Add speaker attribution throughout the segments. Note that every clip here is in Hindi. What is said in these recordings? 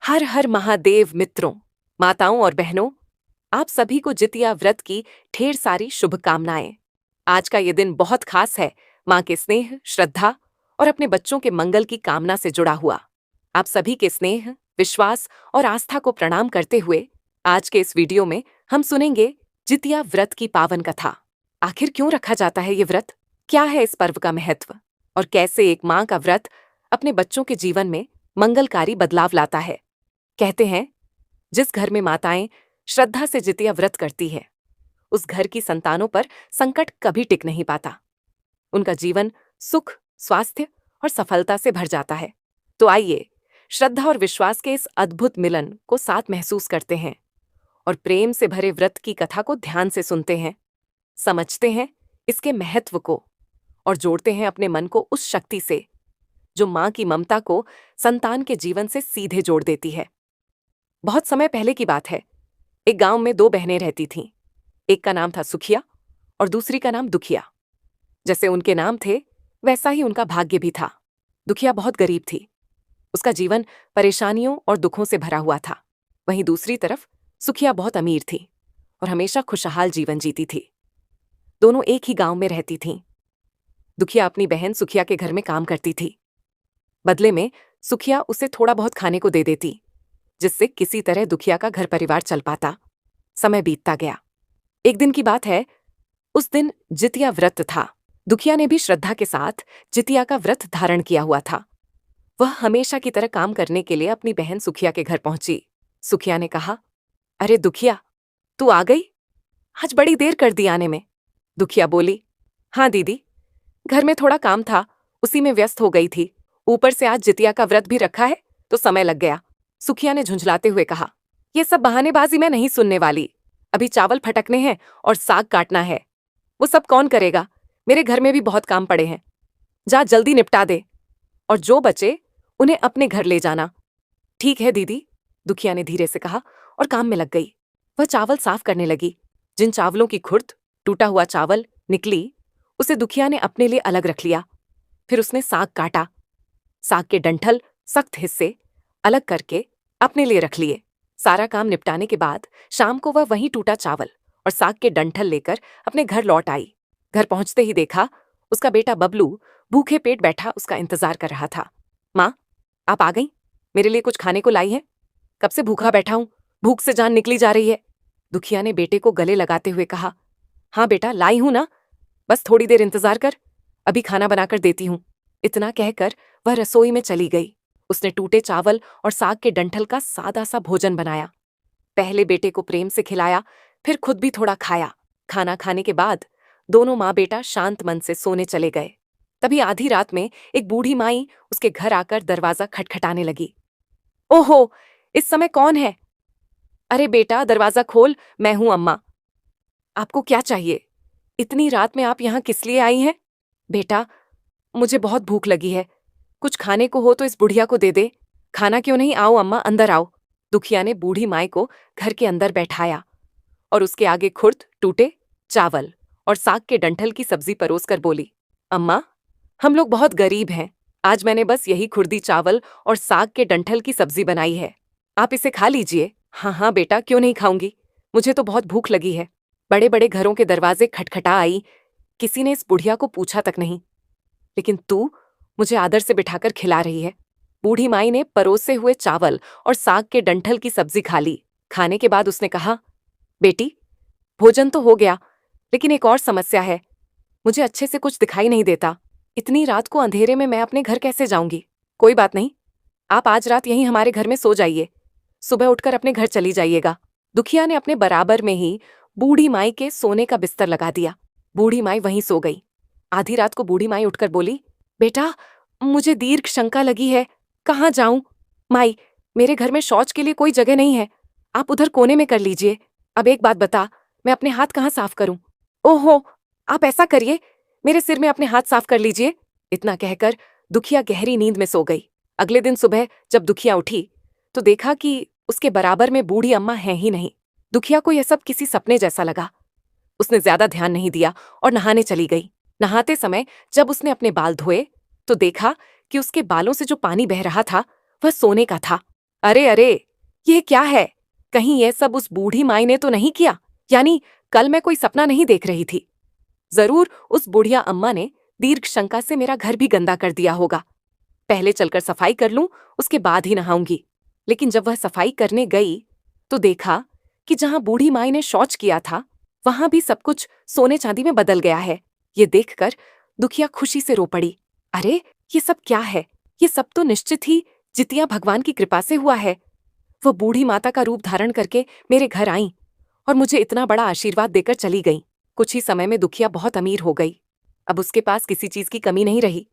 Speaker 1: हर हर महादेव मित्रों, माताओं और बहनों, आप सभी को जितिया व्रत की ढेर सारी शुभकामनाएं। आज का ये दिन बहुत खास है, माँ के स्नेह, श्रद्धा और अपने बच्चों के मंगल की कामना से जुड़ा हुआ। आप सभी के स्नेह, विश्वास और आस्था को प्रणाम करते हुए आज के इस वीडियो में हम सुनेंगे जितिया व्रत की पावन कथा। आखिर क्यों रखा जाता है ये व्रत? क्या है इस पर्व का महत्व? और कैसे एक माँ का व्रत अपने बच्चों के जीवन में मंगलकारी बदलाव लाता है? कहते हैं, जिस घर में माताएं श्रद्धा से जितिया व्रत करती है, उस घर की संतानों पर संकट कभी टिक नहीं पाता। उनका जीवन सुख, स्वास्थ्य और सफलता से भर जाता है। तो आइए, श्रद्धा और विश्वास के इस अद्भुत मिलन को साथ महसूस करते हैं और प्रेम से भरे व्रत की कथा को ध्यान से सुनते हैं, समझते हैं इसके महत्व को और जोड़ते हैं अपने मन को उस शक्ति से जो माँ की ममता को संतान के जीवन से सीधे जोड़ देती है। बहुत समय पहले की बात है। एक गांव में दो बहनें रहती थीं। एक का नाम था सुखिया और दूसरी का नाम दुखिया। जैसे उनके नाम थे, वैसा ही उनका भाग्य भी था। दुखिया बहुत गरीब थी। उसका जीवन परेशानियों और दुखों से भरा हुआ था। वहीं दूसरी तरफ सुखिया बहुत अमीर थी और हमेशा खुशहाल जीवन जीती थी। दोनों एक ही गांव में रहती थीं। दुखिया अपनी बहन सुखिया के घर में काम करती थी। बदले में सुखिया उसे थोड़ा बहुत खाने को दे देती, जिससे किसी तरह दुखिया का घर परिवार चल पाता। समय बीतता गया। एक दिन की बात है, उस दिन जितिया व्रत था। दुखिया ने भी श्रद्धा के साथ जितिया का व्रत धारण किया हुआ था। वह हमेशा की तरह काम करने के लिए अपनी बहन सुखिया के घर पहुंची। सुखिया ने कहा, अरे दुखिया, तू आ गई? आज बड़ी देर कर दी आने में। दुखिया बोली, हाँ दीदी, घर में थोड़ा काम था, उसी में व्यस्त हो गई थी। ऊपर से आज जितिया का व्रत भी रखा है, तो समय लग गया। सुखिया ने झुंझलाते हुए कहा, ये सब बहानेबाजी मैं नहीं सुनने वाली। अभी चावल फटकने हैं और साग काटना है। वो सब कौन करेगा? मेरे घर में भी बहुत काम पड़े हैं। जा जल्दी निपटा दे, और जो बचे उन्हें अपने घर ले जाना। ठीक है दीदी, दुखिया ने धीरे से कहा और काम में लग गई। वह चावल साफ करने लगी। जिन चावलों की खुर्द, टूटा हुआ चावल निकली, उसे दुखिया ने अपने लिए अलग रख लिया। फिर उसने साग काटा। साग के डंठल, सख्त हिस्से अलग करके अपने लिए रख लिए। सारा काम निपटाने के बाद शाम को वह वहीं टूटा चावल और साग के डंठल लेकर अपने घर लौट आई। घर पहुंचते ही देखा, उसका बेटा बबलू भूखे पेट बैठा उसका इंतजार कर रहा था। माँ, आप आ गई? मेरे लिए कुछ खाने को लाई है? कब से भूखा बैठा हूं, भूख से जान निकली जा रही है। दुखिया ने बेटे को गले लगाते हुए कहा, हाँ बेटा, लाई हूं ना, बस थोड़ी देर इंतजार कर, अभी खाना बनाकर देती हूं। इतना कहकर वह रसोई में चली गई। उसने टूटे चावल और साग के डंठल का सादा सा भोजन बनाया। पहले बेटे को प्रेम से खिलाया, फिर खुद भी थोड़ा खाया। खाना खाने के बाद दोनों माँ बेटा शांत मन से सोने चले गए। तभी आधी रात में एक बूढ़ी माई उसके घर आकर दरवाजा खटखटाने लगी। ओहो, इस समय कौन है? अरे बेटा, दरवाजा खोल, मैं हूं अम्मा। आपको क्या चाहिए? इतनी रात में आप यहाँ किस लिए आई हैं? बेटा, मुझे बहुत भूख लगी है, कुछ खाने को हो तो इस बुढ़िया को दे दे। खाना क्यों नहीं? आओ अम्मा, अंदर आओ। दुखिया ने बूढ़ी माई को घर के अंदर बैठाया और उसके आगे खुर्द, टूटे चावल और साग के डंठल की सब्जी परोस कर बोली, अम्मा, हम लोग बहुत गरीब हैं। आज मैंने बस यही खुर्दी चावल और साग के डंठल की सब्जी बनाई है, आप इसे खा लीजिए। हाँ हाँ बेटा, क्यों नहीं खाऊंगी, मुझे तो बहुत भूख लगी है। बड़े बड़े घरों के दरवाजे खटखटा आई, किसी ने इस बुढ़िया को पूछा तक नहीं, लेकिन तू मुझे आदर से बिठाकर खिला रही है। बूढ़ी माई ने परोसे हुए चावल और साग के डंठल की सब्जी खा ली। खाने के बाद उसने कहा, बेटी, भोजन तो हो गया, लेकिन एक और समस्या है। मुझे अच्छे से कुछ दिखाई नहीं देता। इतनी रात को अंधेरे में मैं अपने घर कैसे जाऊंगी? कोई बात नहीं, आप आज रात यहीं हमारे घर में सो जाइए, सुबह उठकर अपने घर चली जाइएगा। दुखिया ने अपने बराबर में ही बूढ़ी माई के सोने का बिस्तर लगा दिया। बूढ़ी माई वहीं सो गई। आधी रात को बूढ़ी माई उठकर बोली, बेटा, मुझे दीर्घ शंका लगी है, कहाँ जाऊं? माई, मेरे घर में शौच के लिए कोई जगह नहीं है, आप उधर कोने में कर लीजिए। अब एक बात बता, मैं अपने हाथ कहाँ साफ करूं? ओहो, आप ऐसा करिए, मेरे सिर में अपने हाथ साफ कर लीजिए। इतना कहकर दुखिया गहरी नींद में सो गई। अगले दिन सुबह जब दुखिया उठी तो देखा कि उसके बराबर में बूढ़ी अम्मा है ही नहीं। दुखिया को यह सब किसी सपने जैसा लगा। उसने ज्यादा ध्यान नहीं दिया और नहाने चली गई। नहाते समय जब उसने अपने बाल धोए तो देखा कि उसके बालों से जो पानी बह रहा था वह सोने का था। अरे अरे, ये क्या है? कहीं यह सब उस बूढ़ी माई ने तो नहीं किया? यानी कल मैं कोई सपना नहीं देख रही थी। जरूर उस बुढ़िया अम्मा ने दीर्घ शंका से मेरा घर भी गंदा कर दिया होगा। पहले चलकर सफाई कर लूं, उसके बाद ही नहाऊंगी। लेकिन जब वह सफाई करने गई तो देखा कि जहां बूढ़ी माई ने शौच किया था वहां भी सब कुछ सोने चांदी में बदल गया है। ये देखकर दुखिया खुशी से रो पड़ी। अरे, ये सब क्या है? ये सब तो निश्चित ही जितिया भगवान की कृपा से हुआ है। वो बूढ़ी माता का रूप धारण करके मेरे घर आईं और मुझे इतना बड़ा आशीर्वाद देकर चली गईं। कुछ ही समय में दुखिया बहुत अमीर हो गई। अब उसके पास किसी चीज की कमी नहीं रही।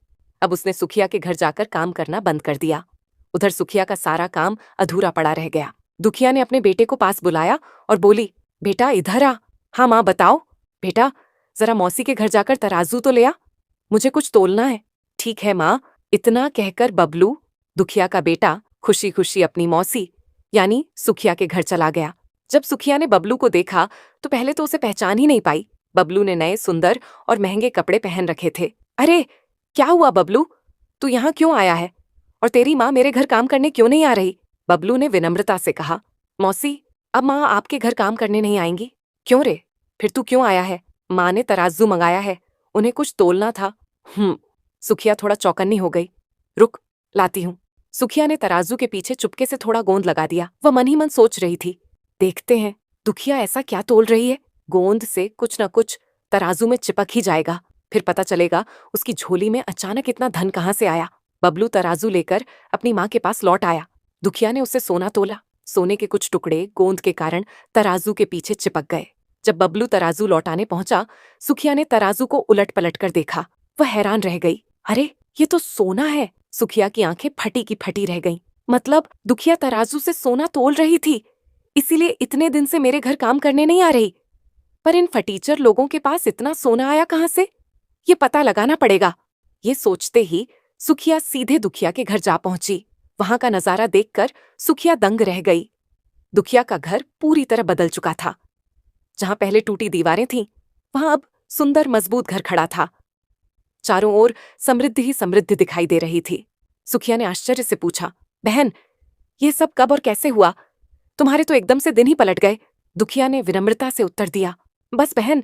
Speaker 1: अब उसने सुखिया के घर जाकर काम करना बंद कर दिया। उधर सुखिया का सारा काम अधूरा पड़ा रह गया। दुखिया ने अपने बेटे को पास बुलाया और बोली, बेटा इधर आ। हाँ माँ, बताओ। बेटा, जरा मौसी के घर जाकर तराजू तो ले आ, मुझे कुछ तोलना है। ठीक है माँ। इतना कहकर बबलू, दुखिया का बेटा, खुशी खुशी अपनी मौसी यानी सुखिया के घर चला गया। जब सुखिया ने बबलू को देखा तो पहले तो उसे पहचान ही नहीं पाई। बबलू ने नए सुंदर और महंगे कपड़े पहन रखे थे। अरे, क्या हुआ बबलू? तू यहाँ क्यों आया है? और तेरी माँ मेरे घर काम करने क्यों नहीं आ रही? बबलू ने विनम्रता से कहा। मौसी, अब माँ आपके घर काम करने नहीं आएंगी। क्यों रे? फिर तू क्यों आया है? माँ ने तराजू मंगाया है, उन्हें कुछ तोलना था। सुखिया थोड़ा चौकन्नी हो गई। रुक, लाती हूँ। सुखिया ने तराजू के पीछे चुपके से थोड़ा गोंद लगा दिया। वह मन ही मन सोच रही थी, देखते हैं दुखिया ऐसा क्या तोल रही है। गोंद से कुछ न कुछ तराजू में चिपक ही जाएगा, फिर पता चलेगा उसकी झोली में अचानक इतना धन कहाँ से आया। बबलू तराजू लेकर अपनी माँ के पास लौट आया। दुखिया ने उससे सोना तोला। सोने के कुछ टुकड़े गोंद के कारण तराजू के पीछे चिपक गए। जब बबलू तराजू लौटाने पहुंचा, सुखिया ने तराजू को उलट पलट कर देखा। वह हैरान रह गई। अरे, ये तो सोना है। सुखिया की आंखें फटी की फटी रह गईं। मतलब दुखिया तराजू से सोना तोल रही थी, इसीलिए इतने दिन से मेरे घर काम करने नहीं आ रही। पर इन फटीचर लोगों के पास इतना सोना आया कहाँ से? ये पता लगाना पड़ेगा। ये सोचते ही सुखिया सीधे दुखिया के घर जा पहुंची। वहां का नजारा देखकर सुखिया दंग रह गई। दुखिया का घर पूरी तरह बदल चुका था। जहां पहले टूटी दीवारें थीं, वहां अब सुंदर मजबूत घर खड़ा था। चारों ओर समृद्धि ही समृद्धि दिखाई दे रही थी। सुखिया ने आश्चर्य से पूछा, बहन, ये सब कब और कैसे हुआ? तुम्हारे तो एकदम से दिन ही पलट गए। दुखिया ने विनम्रता से उत्तर दिया, बस बहन,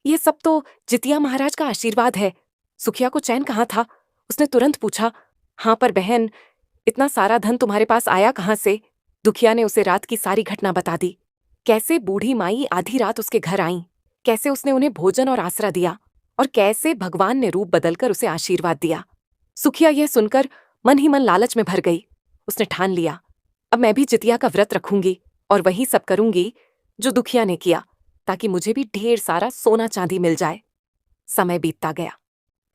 Speaker 1: ये सब तो जितिया महाराज का आशीर्वाद है। सुखिया को चैन कहाँ था। उसने तुरंत पूछा, हाँ पर बहन, इतना सारा धन तुम्हारे पास आया कहाँ से? दुखिया ने उसे रात की सारी घटना बता दी। कैसे बूढ़ी माई आधी रात उसके घर आईं, कैसे उसने उन्हें भोजन और आसरा दिया, और कैसे भगवान ने रूप बदलकर उसे आशीर्वाद दिया। सुखिया यह सुनकर मन ही मन लालच में भर गई। उसने ठान लिया, अब मैं भी जितिया का व्रत रखूंगी और वही सब करूंगी जो दुखिया ने किया, ताकि मुझे भी ढेर सारा सोना चांदी मिल जाए। समय बीतता गया।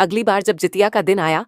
Speaker 1: अगली बार जब जितिया का दिन आया,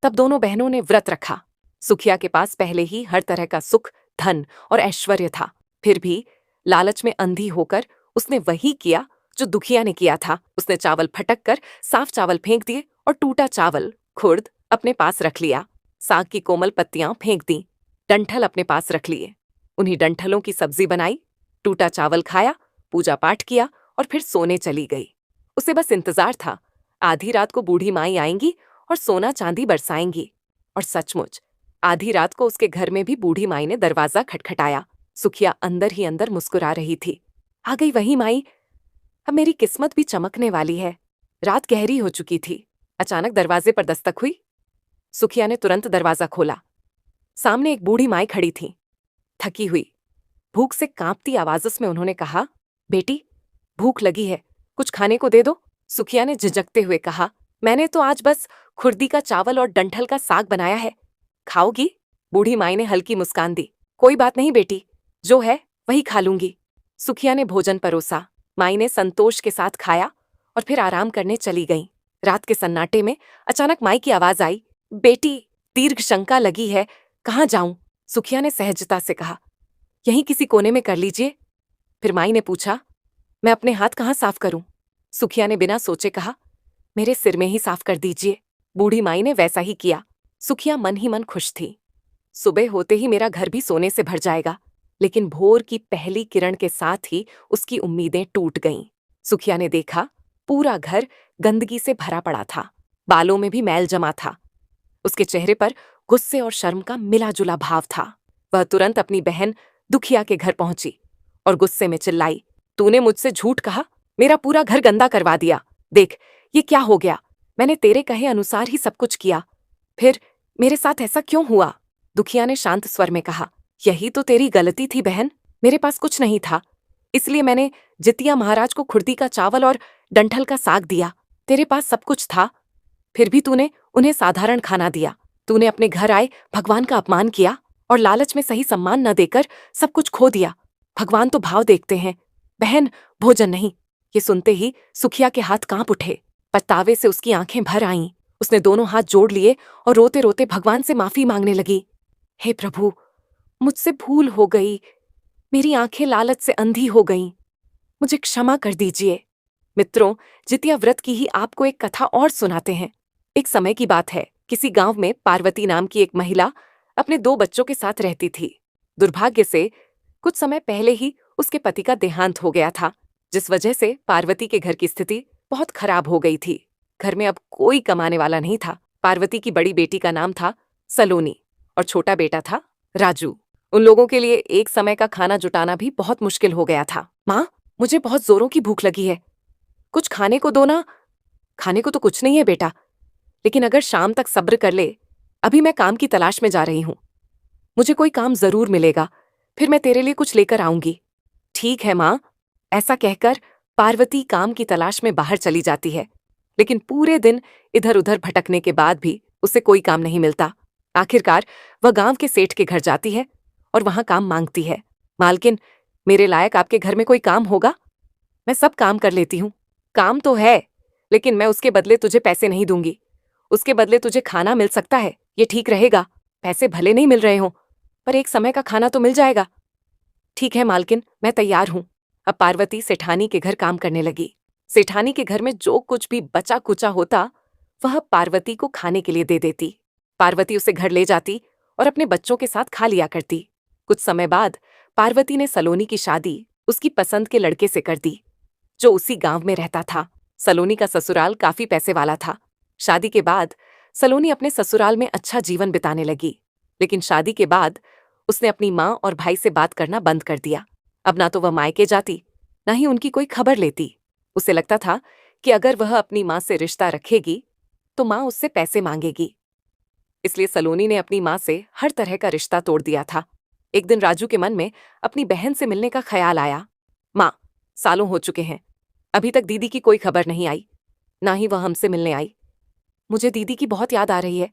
Speaker 1: तब दोनों बहनों ने व्रत रखा। सुखिया के पास पहले ही हर तरह का सुख, धन और ऐश्वर्य था। फिर भी लालच में अंधी होकर उसने वही किया जो दुखिया ने किया था। उसने चावल फटक कर साफ चावल फेंक दिए और टूटा चावल, खुर्द अपने पास रख लिया। साग की कोमल पत्तियां फेंक दी, डंठल अपने पास रख लिए। उन्हीं डंठलों की सब्जी बनाई, टूटा चावल खाया, पूजा पाठ किया और फिर सोने चली गई। उसे बस इंतजार था, आधी रात को बूढ़ी माई आएंगी और सोना चांदी बरसाएंगी। और सचमुच आधी रात को उसके घर में भी बूढ़ी माई ने दरवाजा खटखटाया। सुखिया अंदर ही अंदर मुस्कुरा रही थी। आ गई वही माई, अब मेरी किस्मत भी चमकने वाली है। रात गहरी हो चुकी थी। अचानक दरवाजे पर दस्तक हुई। सुखिया ने तुरंत दरवाजा खोला। सामने एक बूढ़ी माई खड़ी थी, थकी हुई। भूख से कांपती आवाज में उन्होंने कहा, बेटी, भूख लगी है, कुछ खाने को दे दो। सुखिया ने झिझकते हुए कहा, मैंने तो आज बस खुर्दी का चावल और डंठल का साग बनाया है, खाओगी? बूढ़ी माई ने हल्की मुस्कान दी। कोई बात नहीं बेटी, जो है वही खा लूंगी। सुखिया ने भोजन परोसा। माई ने संतोष के साथ खाया और फिर आराम करने चली गईं। रात के सन्नाटे में अचानक माई की आवाज आई, बेटी, दीर्घ शंका लगी है, कहाँ जाऊं? सुखिया ने सहजता से कहा, यहीं किसी कोने में कर लीजिए। फिर माई ने पूछा, मैं अपने हाथ कहाँ साफ करूं? सुखिया ने बिना सोचे कहा, मेरे सिर में ही साफ कर दीजिए। बूढ़ी माई ने वैसा ही किया। सुखिया मन ही मन खुश थी। सुबह होते ही मेरा घर भी सोने से भर जाएगा। लेकिन भोर की पहली किरण के साथ ही उसकी उम्मीदें टूट गईं। सुखिया ने देखा, पूरा घर गंदगी से भरा पड़ा था, बालों में भी मैल जमा था। उसके चेहरे पर गुस्से और शर्म का मिला जुला भाव था। वह तुरंत अपनी बहन दुखिया के घर पहुंची और गुस्से में चिल्लाई, तूने मुझसे झूठ कहा, मेरा पूरा घर गंदा करवा दिया। देख ये क्या हो गया, मैंने तेरे कहे अनुसार ही सब कुछ किया, फिर मेरे साथ ऐसा क्यों हुआ? दुखिया ने शांत स्वर में कहा, यही तो तेरी गलती थी बहन, मेरे पास कुछ नहीं था, इसलिए मैंने जितिया महाराज को खुर्दी का चावल और डंठल का साग दिया। तेरे पास सब कुछ था, फिर भी तूने उन्हें साधारण खाना दिया। तूने अपने घर आए भगवान का अपमान किया और लालच में सही सम्मान न देकर सब कुछ खो दिया। भगवान तो भाव देखते हैं, बहन भोजन नहीं। ये सुनते ही सुखिया के हाथ कांप उठे, पछतावे से उसकी आंखें भर आईं। उसने दोनों हाथ जोड़ लिए और रोते रोते भगवान से माफी मांगने लगी। हे प्रभु, मुझसे भूल हो गई, मेरी आंखें लालच से अंधी हो गईं, मुझे क्षमा कर दीजिए। मित्रों, जितिया व्रत की ही आपको एक कथा और सुनाते हैं। एक समय की बात है, किसी गांव में पार्वती नाम की एक महिला अपने 2 बच्चों के साथ रहती थी। दुर्भाग्य से कुछ समय पहले ही उसके पति का देहांत हो गया था, जिस वजह से पार्वती के घर की स्थिति बहुत खराब हो गई थी। घर में अब कोई कमाने वाला नहीं था। पार्वती की बड़ी बेटी का नाम था सलोनी और छोटा बेटा था राजू। उन लोगों के लिए एक समय का खाना जुटाना भी बहुत मुश्किल हो गया था। माँ, मुझे बहुत जोरों की भूख लगी है, कुछ खाने को दो ना। खाने को तो कुछ नहीं है बेटा, लेकिन अगर शाम तक सब्र कर ले, अभी मैं काम की तलाश में जा रही हूँ। मुझे कोई काम जरूर मिलेगा, फिर मैं तेरे लिए कुछ लेकर आऊंगी। ठीक है माँ। ऐसा कहकर पार्वती काम की तलाश में बाहर चली जाती है, लेकिन पूरे दिन इधर उधर भटकने के बाद भी उसे कोई काम नहीं मिलता। आखिरकार वह गांव के सेठ के घर जाती है और वहां काम मांगती है। मालकिन, मेरे लायक आपके घर में कोई काम होगा? मैं सब काम कर लेती हूँ। काम तो है, लेकिन मैं उसके बदले तुझे पैसे नहीं दूंगी। उसके बदले तुझे खाना मिल सकता है, ये ठीक रहेगा। पैसे भले नहीं मिल रहे हों, पर एक समय का खाना तो मिल जाएगा। ठीक है मालकिन, मैं तैयार हूँ। अब पार्वती सेठानी के घर काम करने लगी। सेठानी के घर में जो कुछ भी बचा कुचा होता, वह पार्वती को खाने के लिए दे देती। पार्वती उसे घर ले जाती और अपने बच्चों के साथ खा लिया करती। कुछ समय बाद पार्वती ने सलोनी की शादी उसकी पसंद के लड़के से कर दी, जो उसी गांव में रहता था। सलोनी का ससुराल काफी पैसे वाला था। शादी के बाद सलोनी अपने ससुराल में अच्छा जीवन बिताने लगी, लेकिन शादी के बाद उसने अपनी माँ और भाई से बात करना बंद कर दिया। अब ना तो वह मायके जाती, ना ही उनकी कोई खबर लेती। उसे लगता था कि अगर वह अपनी माँ से रिश्ता रखेगी तो माँ उससे पैसे मांगेगी। इसलिए सलोनी ने अपनी माँ से हर तरह का रिश्ता तोड़ दिया था। एक दिन राजू के मन में अपनी बहन से मिलने का ख्याल आया। माँ, सालों हो चुके हैं, अभी तक दीदी की कोई खबर नहीं आई, ना ही वह हमसे मिलने आई। मुझे दीदी की बहुत याद आ रही है,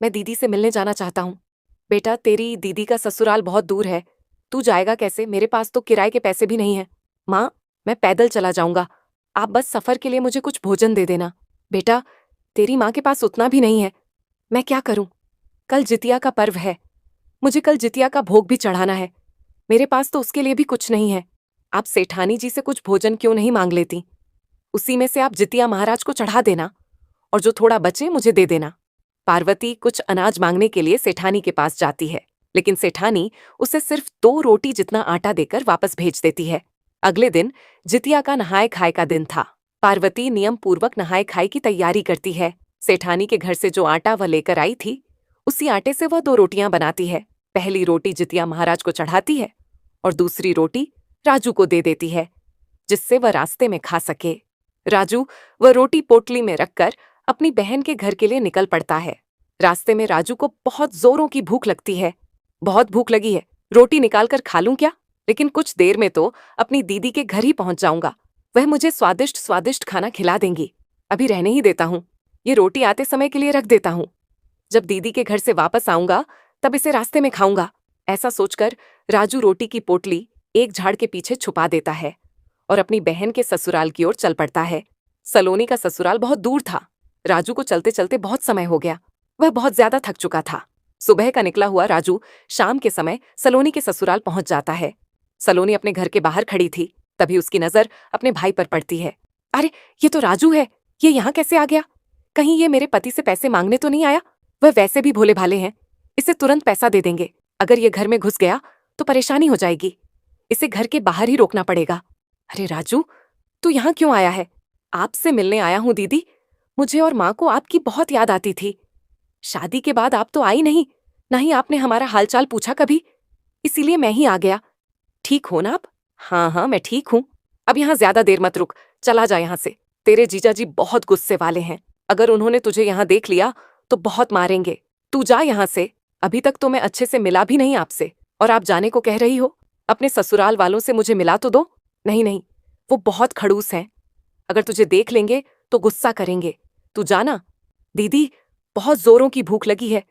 Speaker 1: मैं दीदी से मिलने जाना चाहता हूँ। बेटा, तेरी दीदी का ससुराल बहुत दूर है, तू जाएगा कैसे? मेरे पास तो किराए के पैसे भी नहीं हैं। माँ, मैं पैदल चला जाऊंगा, आप बस सफर के लिए मुझे कुछ भोजन दे देना। बेटा, तेरी माँ के पास उतना भी नहीं है, मैं क्या करूं? कल जितिया का पर्व है, मुझे कल जितिया का भोग भी चढ़ाना है, मेरे पास तो उसके लिए भी कुछ नहीं है। आप सेठानी जी से कुछ भोजन क्यों नहीं मांग लेती? उसी में से आप जितिया महाराज को चढ़ा देना और जो थोड़ा बचे मुझे दे देना। पार्वती कुछ अनाज मांगने के लिए सेठानी के पास जाती है, लेकिन सेठानी उसे सिर्फ 2 रोटी जितना आटा देकर वापस भेज देती है। अगले दिन जितिया का नहाय खाए का दिन था। पार्वती नियम पूर्वक नहाय खाए की तैयारी करती है। सेठानी के घर से जो आटा वह लेकर आई थी, उसी आटे से वह 2 रोटियां बनाती है। पहली रोटी जितिया महाराज को चढ़ाती है और दूसरी रोटी राजू को दे देती है, जिससे वह रास्ते में खा सके। राजू वह रोटी पोटली में रखकर अपनी बहन के घर के लिए निकल पड़ता है। रास्ते में राजू को बहुत जोरों की भूख लगती है। बहुत भूख लगी है, रोटी निकालकर खा लूं क्या? लेकिन कुछ देर में तो अपनी दीदी के घर ही पहुंच जाऊंगा, वह मुझे स्वादिष्ट स्वादिष्ट खाना खिला देंगी। अभी रहने ही देता हूँ, ये रोटी आते समय के लिए रख देता हूँ, जब दीदी के घर से वापस आऊंगा तब इसे रास्ते में खाऊंगा। ऐसा सोचकर राजू रोटी की पोटली एक झाड़ के पीछे छुपा देता है और अपनी बहन के ससुराल की ओर चल पड़ता है। सलोनी का ससुराल बहुत दूर था। राजू को चलते चलते बहुत समय हो गया, वह बहुत ज्यादा थक चुका था। सुबह का निकला हुआ राजू शाम के समय सलोनी के ससुराल पहुंच जाता है। सलोनी अपने घर के बाहर खड़ी थी, तभी उसकी नजर अपने भाई पर पड़ती है। अरे, ये तो राजू है, ये यहाँ कैसे आ गया? कहीं ये मेरे पति से पैसे मांगने तो नहीं आया? वह वैसे भी भोले भाले हैं, इसे तुरंत पैसा दे देंगे। अगर ये घर में घुस गया तो परेशानी हो जाएगी, इसे घर के बाहर ही रोकना पड़ेगा। अरे राजू, तू यहाँ क्यों आया है? आपसे मिलने आया हूँ दीदी, मुझे और माँ को आपकी बहुत याद आती थी। शादी के बाद आप तो आई नहीं, ना ही आपने हमारा हालचाल पूछा कभी। इसीलिए मैं ही आ गया। ठीक हो ना आप? हाँ हाँ, मैं ठीक हूँ। अब यहाँ ज्यादा देर मत रुक, चला जा यहाँ से। तेरे जीजा जी बहुत गुस्से वाले हैं। अगर उन्होंने तुझे यहाँ देख लिया तो बहुत मारेंगे। तू जा यहाँ से। अभी तक तो मैं अच्छे से मिला भी नहीं आपसे, और आप जाने को कह रही हो? अपने ससुराल वालों से मुझे मिला तो दो। नहीं नहीं, वो बहुत खड़ूस हैं। अगर तुझे देख लेंगे तो गुस्सा करेंगे। तू जाना। दीदी, बहुत जोरों की भूख लगी है,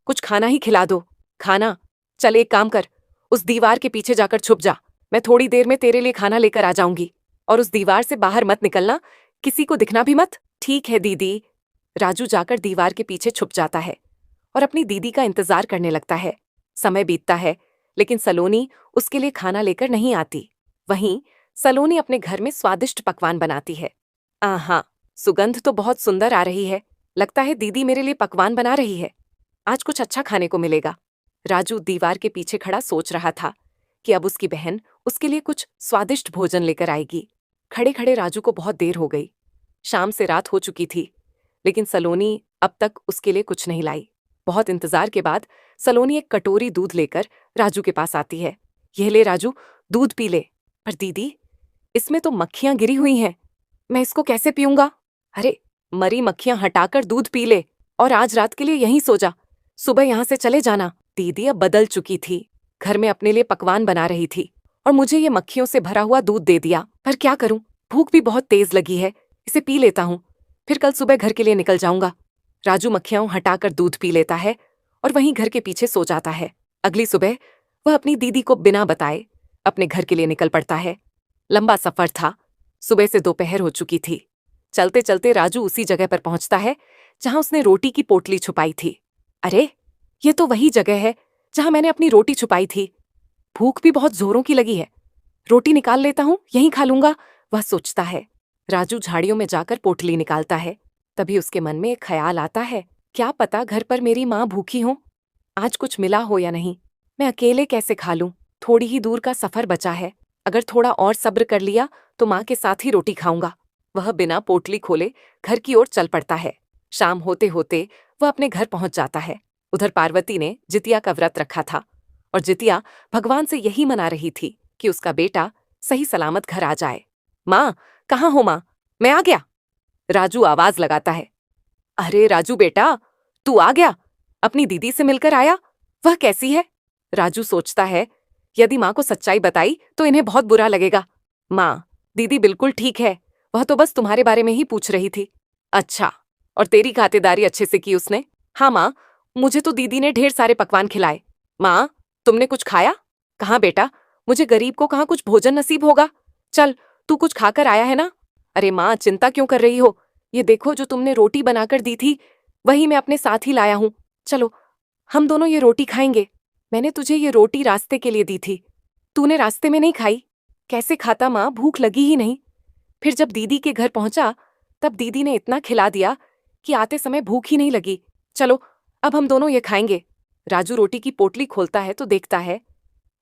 Speaker 1: कुछ खाना ही खिला दो। खाना? चल एक काम कर, उस दीवार के पीछे जाकर छुप जा। मैं थोड़ी देर में तेरे लिए खाना लेकर आ जाऊंगी। और उस दीवार से बाहर मत निकलना, किसी को दिखना भी मत। ठीक है दीदी। राजू जाकर दीवार के पीछे छुप जाता है और अपनी दीदी का इंतजार करने लगता है। समय बीतता है, लेकिन सलोनी उसके लिए खाना लेकर नहीं आती। वहीं सलोनी अपने घर में स्वादिष्ट पकवान बनाती है। आहा, सुगंध तो बहुत सुंदर आ रही है। लगता है दीदी मेरे लिए पकवान बना रही है। आज कुछ अच्छा खाने को मिलेगा। राजू दीवार के पीछे खड़ा सोच रहा था कि अब उसकी बहन उसके लिए कुछ स्वादिष्ट भोजन लेकर आएगी। खड़े खड़े राजू को बहुत देर हो गई। शाम से रात हो चुकी थी, लेकिन सलोनी अब तक उसके लिए कुछ नहीं लाई। बहुत इंतजार के बाद सलोनी एक कटोरी दूध लेकर राजू के पास आती है। यह ले राजू, दूध पी ले। पर दीदी, इसमें तो मक्खियां गिरी हुई हैं, मैं इसको कैसे पीऊंगा? अरे, मरी मक्खियां हटाकर दूध पी ले और आज रात के लिए यहीं सो जा। सुबह यहां से चले जाना। दीदी अब बदल चुकी थी। घर में अपने लिए पकवान बना रही थी और मुझे ये मक्खियों से भरा हुआ दूध दे दिया। पर क्या करूं, भूख भी बहुत तेज लगी है। इसे पी लेता हूं, फिर कल सुबह घर के लिए निकल जाऊंगा। राजू मक्खियां हटाकर दूध पी लेता है और वहीं घर के पीछे सो जाता है। अगली सुबह वह अपनी दीदी को बिना बताए अपने घर के लिए निकल पड़ता है। लंबा सफर था। सुबह से दोपहर हो चुकी थी। चलते चलते राजू उसी जगह पर पहुंचता है जहां उसने रोटी की पोटली छुपाई थी। अरे, ये तो वही जगह है जहां मैंने अपनी रोटी छुपाई थी। भूख भी बहुत जोरों की लगी है। रोटी निकाल लेता हूं, यहीं खा लूंगा, वह सोचता है। राजू झाड़ियों में जाकर पोटली निकालता है। तभी उसके मन में एक ख्याल आता है, क्या पता घर पर मेरी माँ भूखी हो, आज कुछ मिला हो या नहीं। मैं अकेले कैसे खा लूं? थोड़ी ही दूर का सफर बचा है। अगर थोड़ा और सब्र कर लिया तो माँ के साथ ही रोटी खाऊंगा। वह बिना पोटली खोले घर की ओर चल पड़ता है। शाम होते होते वह अपने घर पहुंच जाता है। उधर पार्वती ने जितिया का व्रत रखा था और जितिया भगवान से यही मना रही थी कि उसका बेटा सही सलामत घर आ जाए। माँ, कहाँ हो माँ? मैं आ गया। राजू आवाज लगाता है। अरे राजू बेटा, तू आ गया? अपनी दीदी से मिलकर आया? वह कैसी है? राजू सोचता है, यदि माँ को सच्चाई बताई तो इन्हें बहुत बुरा लगेगा। माँ, दीदी बिल्कुल ठीक है, वह तो बस तुम्हारे बारे में ही पूछ रही थी। अच्छा, और तेरी खातिरदारी अच्छे से की उसने? हाँ माँ, मुझे तो दीदी ने ढेर सारे पकवान खिलाए। माँ, तुमने कुछ खाया? कहाँ बेटा, मुझे गरीब को कहाँ कुछ भोजन नसीब होगा। चल, तू कुछ खाकर आया है ना? अरे माँ, चिंता क्यों कर रही हो? ये देखो, जो तुमने रोटी बनाकर दी थी वही मैं अपने साथ ही लाया हूं। चलो, हम दोनों ये रोटी खाएंगे। मैंने तुझे ये रोटी रास्ते के लिए दी थी, तूने रास्ते में नहीं खाई। कैसे खाता माँ, भूख लगी ही नहीं। फिर जब दीदी के घर पहुंचा तब दीदी ने इतना खिला दिया कि आते समय भूख ही नहीं लगी। चलो, अब हम दोनों ये खाएंगे। राजू रोटी की पोटली खोलता है तो देखता है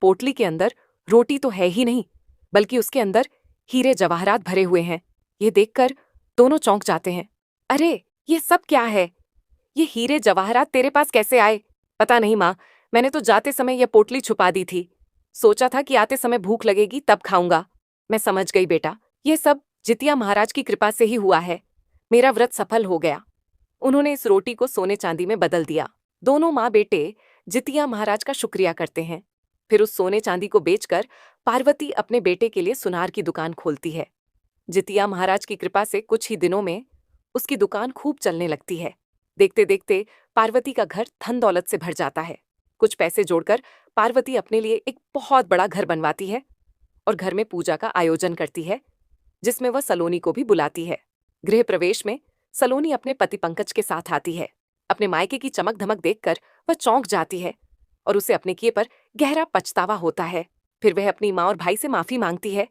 Speaker 1: पोटली के अंदर रोटी तो है ही नहीं, बल्कि उसके अंदर हीरे जवाहरात भरे हुए हैं। ये देखकर दोनों चौंक जाते हैं। अरे, ये सब क्या है? ये हीरे जवाहरात तेरे पास कैसे आए? पता नहीं माँ, मैंने तो जाते समय यह पोटली छुपा दी थी। सोचा था कि आते समय भूख लगेगी तब खाऊंगा। मैं समझ गई बेटा, ये सब जितिया महाराज की कृपा से ही हुआ है। मेरा व्रत सफल हो गया। उन्होंने इस रोटी को सोने चांदी में बदल दिया। दोनों माँ बेटे जितिया महाराज का शुक्रिया करते हैं। फिर उस सोने चांदी को बेचकर पार्वती अपने बेटे के लिए सुनार की दुकान खोलती है। जितिया महाराज की कृपा से कुछ ही दिनों में उसकी दुकान खूब चलने लगती है। देखते देखते पार्वती का घर धन दौलत से भर जाता है। कुछ पैसे जोड़कर पार्वती अपने लिए एक बहुत बड़ा घर बनवाती है और घर में पूजा का आयोजन करती है, जिसमें वह सलोनी को भी बुलाती है। गृह प्रवेश में सलोनी अपने पति पंकज के साथ आती है। अपने मायके की चमक धमक देखकर वह चौंक जाती है और उसे अपने किए पर गहरा पछतावा होता है। फिर वह अपनी माँ और भाई से माफी मांगती है।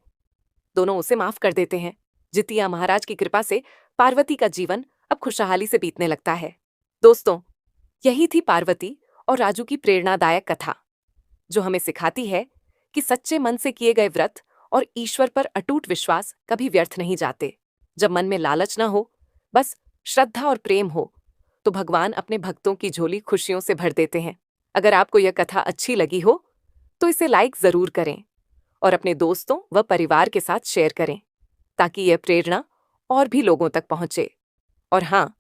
Speaker 1: दोनों उसे माफ कर देते हैं। जितिया महाराज की कृपा से पार्वती का जीवन अब खुशहाली से बीतने लगता है। दोस्तों, यही थी पार्वती और राजू की प्रेरणादायक कथा, जो हमें सिखाती है कि सच्चे मन से किए गए व्रत और ईश्वर पर अटूट विश्वास कभी व्यर्थ नहीं जाते। जब मन में लालच न हो, बस श्रद्धा और प्रेम हो, तो भगवान अपने भक्तों की झोली खुशियों से भर देते हैं। अगर आपको यह कथा अच्छी लगी हो तो इसे लाइक जरूर करें और अपने दोस्तों व परिवार के साथ शेयर करें ताकि यह प्रेरणा और भी लोगों तक पहुंचे। और हाँ,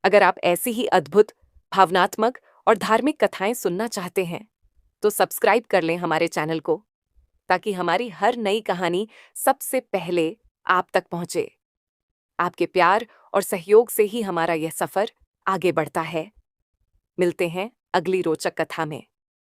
Speaker 1: अगर आप ऐसी ही अद्भुत, भावनात्मक और धार्मिक कथाएं सुनना चाहते हैं तो सब्सक्राइब कर लें हमारे चैनल को ताकि हमारी हर नई कहानी सबसे पहले आप तक पहुंचे। आपके प्यार और सहयोग से ही हमारा यह सफर आगे बढ़ता है। मिलते हैं अगली रोचक कथा में।